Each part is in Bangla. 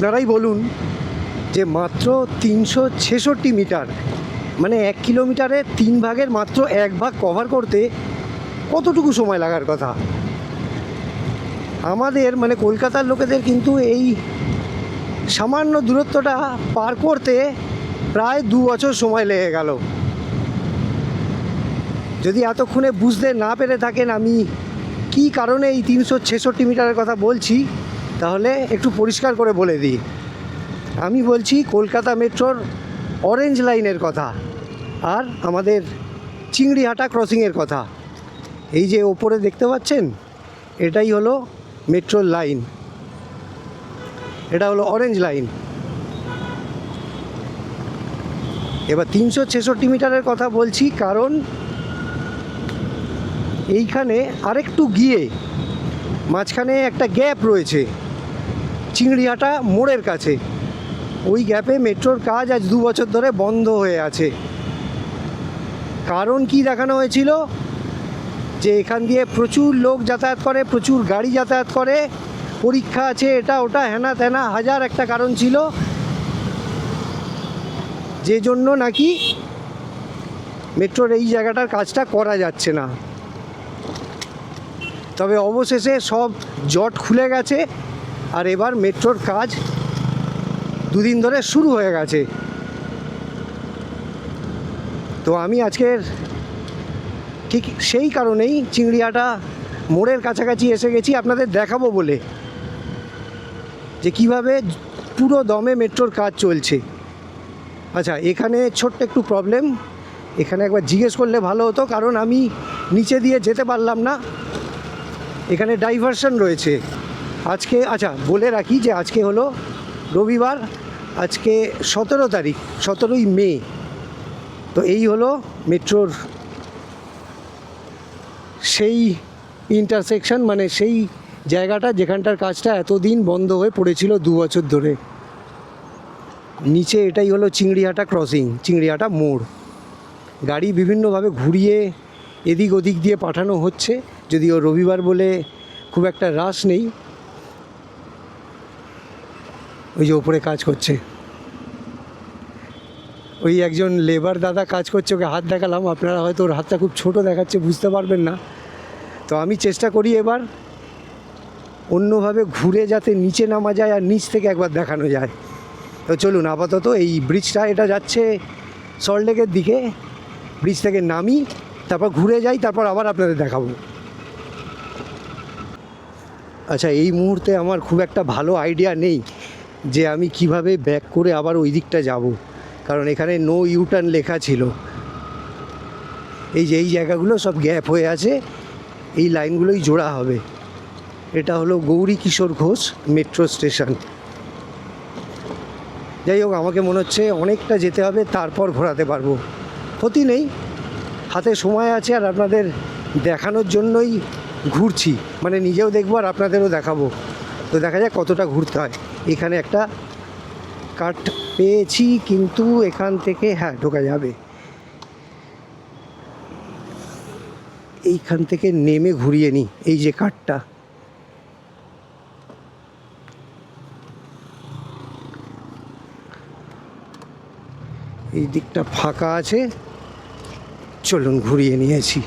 আপনারাই বলুন যে মাত্র 366 মিটার, মানে 1 কিলোমিটারে 3 ভাগের মাত্র 1 ভাগ কভার করতে কতটুকু সময় লাগার কথা। আমাদের মানে কলকাতার লোকেদের কিন্তু এই সামান্য দূরত্বটা পার করতে প্রায় 2 বছর সময় লেগে গেল। যদি এতক্ষণে বুঝতে না পেরে থাকেন আমি কী কারণে এই 366 মিটারের কথা বলছি, তাহলে একটু পরিষ্কার করে বলে দিই। আমি বলছি কলকাতা মেট্রোর অরেঞ্জ লাইনের কথা আর আমাদের চিংড়িহাটা ক্রসিংয়ের কথা। এই যে ওপরে দেখতে পাচ্ছেন, এটাই হলো মেট্রোর লাইন, এটা হলো অরেঞ্জ লাইন। এবার 366 মিটারের কথা বলছি কারণ এইখানে আরেকটু গিয়ে মাঝখানে একটা গ্যাপ রয়েছে চিংড়িহাটা মোড়ের কাছে। ওই গ্যাপে মেট্রোর কাজ আজ 2 বছর ধরে বন্ধ হয়ে আছে। কারণ কি দেখানো হয়েছিল, যে এখান দিয়ে প্রচুর লোক যাতায়াত করে, প্রচুর গাড়ি যাতায়াত করে, পরীক্ষা আছে, এটা ওটা হেনা তেনা হাজার একটা কারণ ছিল, যে জন্য নাকি মেট্রোর এই জায়গাটার কাজটা করা যাচ্ছে না। তবে অবশেষে সব জট খুলে গেছে আর এবার মেট্রোর কাজ 2 দিন ধরে শুরু হয়ে গেছে। তো আমি আজকের ঠিক সেই কারণেই চিংড়িহাটা মোড়ের কাছাকাছি এসে গেছি আপনাদের দেখাবো বলে, যে কিভাবে পুরো দমে মেট্রোর কাজ চলছে। আচ্ছা, এখানে ছোট্ট একটু প্রবলেম, এখানে একবার জিজ্ঞেস করলে ভালো হতো, কারণ আমি নিচে দিয়ে যেতে পারলাম না, এখানে ডাইভারশন রয়েছে আজকে। আচ্ছা, বলে রাখি যে আজকে হলো রবিবার, আজকে 17 তারিখ, 17ই মে। তো এই হলো মেট্রোর সেই ইন্টারসেকশন, মানে সেই জায়গাটা যেখানটার কাজটা এতদিন বন্ধ হয়ে পড়েছিল 2 বছর ধরে। নিচে এটাই হলো চিংড়িহাটা ক্রসিং, চিংড়িহাটা মোড়। গাড়ি বিভিন্নভাবে ঘুরিয়ে এদিক ওদিক দিয়ে পাঠানো হচ্ছে, যদিও রবিবার বলে খুব একটা রাশ নেই। ওই যে ওপরে কাজ করছে, ওই একজন লেবার দাদা কাজ করছে, ওকে হাত দেখালাম, আপনারা হয়তো ওর হাতটা খুব ছোট দেখাচ্ছে, বুঝতে পারবেন না। তো আমি চেষ্টা করি এবার অন্যভাবে ঘুরে যাতে নিচে নামা যায় আর নিচ থেকে একবার দেখানো যায়। তো চলুন, আপাতত এই ব্রিজটা, এটা যাচ্ছে সল্টলেকের দিকে, ব্রিজ থেকে নামি, তারপর ঘুরে যাই, তারপর আবার আপনাদের দেখাবো। আচ্ছা, এই মুহূর্তে আমার খুব একটা ভালো আইডিয়া নেই যে আমি কিভাবে ব্যাক করে আবার ওই দিকটা যাব, কারণ এখানে নো ইউটার্ন লেখা ছিল। এই যে এই জায়গাগুলো সব গ্যাপ হয়ে আছে, এই লাইনগুলোই জোড়া হবে। এটা হলো গৌরী কিশোর ঘোষ মেট্রো স্টেশন। যাই হোক, আমাকে মনে হচ্ছে অনেকটা যেতে হবে, তারপর ঘোরাতে পারবো। ক্ষতি নেই, হাতে সময় আছে, আর আপনাদের দেখানোর জন্যই ঘুরছি, মানে নিজেও দেখবো আর আপনাদেরও দেখাবো। তো দেখা যাক কতটা ঘুরতে হয়। এখানে একটা কাট পেয়েছি, কিন্তু এখান থেকে হ্যাঁ ঢোকা যাবে। এইখান থেকে নেমে ঘুরিয়ে নিই, এই যে কাটটা। এই দিকটা ফাঁকা আছে, চলুন ঘুরিয়ে নিয়েছি।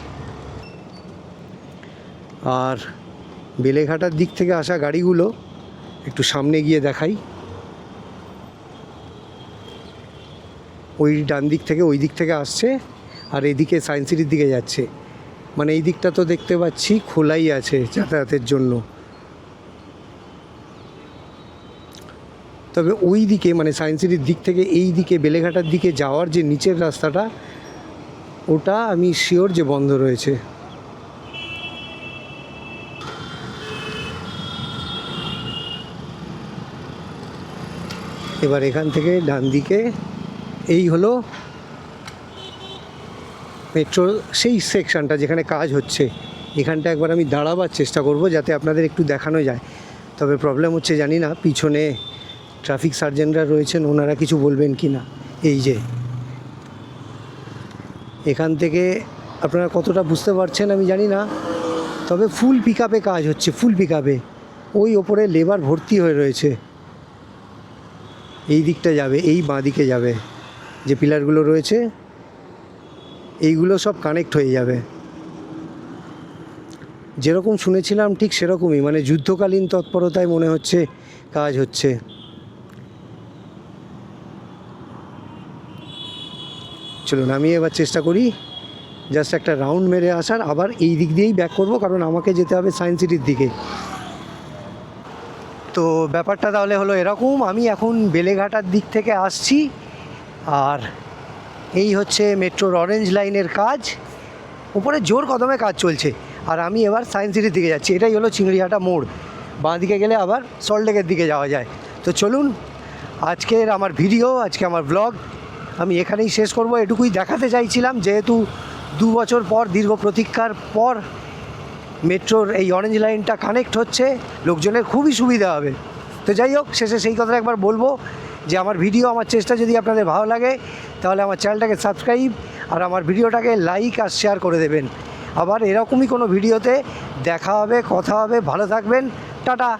আর বেলেঘাটার দিক থেকে আসা গাড়িগুলো একটু সামনে গিয়ে দেখাই। ওই ডান দিক থেকে ওই দিক থেকে আসছে, আর এদিকে সায়েন্স সিটির দিকে যাচ্ছে। মানে এই দিকটা তো দেখতে পাচ্ছি খোলাই আছে যাতায়াতের জন্য। তবে ওই দিকে মানে সায়েন্স সিটির দিক থেকে এই দিকে বেলেঘাটার দিকে যাওয়ার যে নিচের রাস্তাটা, ওটা আমি শিওর যে বন্ধ রয়েছে। এবার এখান থেকে ডান দিকে এই হলো মেট্রো সেই সেকশানটা যেখানে কাজ হচ্ছে। এখানটা একবার আমি দাঁড়াবার চেষ্টা করব যাতে আপনাদের একটু দেখানো যায়। তবে প্রবলেম হচ্ছে জানি না পিছনে ট্রাফিক সার্জেনরা রয়েছেন, ওনারা কিছু বলবেন কি না। এই যে এখান থেকে আপনারা কতটা বুঝতে পারছেন আমি জানি না, তবে ফুল পিক আপে কাজ হচ্ছে, ফুল পিক আপে। ওই ওপরে লেবার ভর্তি হয়ে রয়েছে। এই দিকটা যাবে, এই বাঁ দিকে যাবে, যে পিলারগুলো রয়েছে এইগুলো সব কানেক্ট হয়ে যাবে। যেরকম শুনেছিলাম ঠিক সেরকমই, মানে যুদ্ধকালীন তৎপরতায় মনে হচ্ছে কাজ হচ্ছে। চলুন আমি এবার চেষ্টা করি জাস্ট একটা রাউন্ড মেরে আসার, আবার এই দিক দিয়েই ব্যাক করব, কারণ আমাকে যেতে হবে সায়েন্স সিটির দিকে। তো ব্যাপারটা তাহলে হলো এরকম, আমি এখন বেলেঘাটার দিক থেকে আসছি, আর এই হচ্ছে মেট্রোর অরেঞ্জ লাইনের কাজ, উপরে জোর কদমে কাজ চলছে, আর আমি এবার সায়েন্স সিটির দিকে যাচ্ছি। এটাই হলো চিংড়িহাটা মোড়, বাঁ দিকে গেলে আবার সল্টলেকের দিকে যাওয়া যায়। তো চলুন, আজকের আমার ভিডিও, আজকে আমার ব্লগ আমি এখানেই শেষ করব। এটুকুই দেখাতে চাইছিলাম, যেহেতু 2 বছর পর, দীর্ঘ প্রতীক্ষার পর মেট্রোর এই অরেঞ্জ লাইনটা কানেক্ট হচ্ছে, লোকজনের খুবই সুবিধা হবে। তো যাই হোক, শেষে সেই কথা একবার বলবো যে আমার ভিডিও, আমার চেষ্টা যদি আপনাদের ভালো লাগে তাহলে আমার চ্যানেলটাকে সাবস্ক্রাইব আর আমার ভিডিওটাকে লাইক আর শেয়ার করে দেবেন। আবার এরকমই কোনো ভিডিওতে দেখা হবে, কথা হবে। ভালো থাকবেন, টাটা।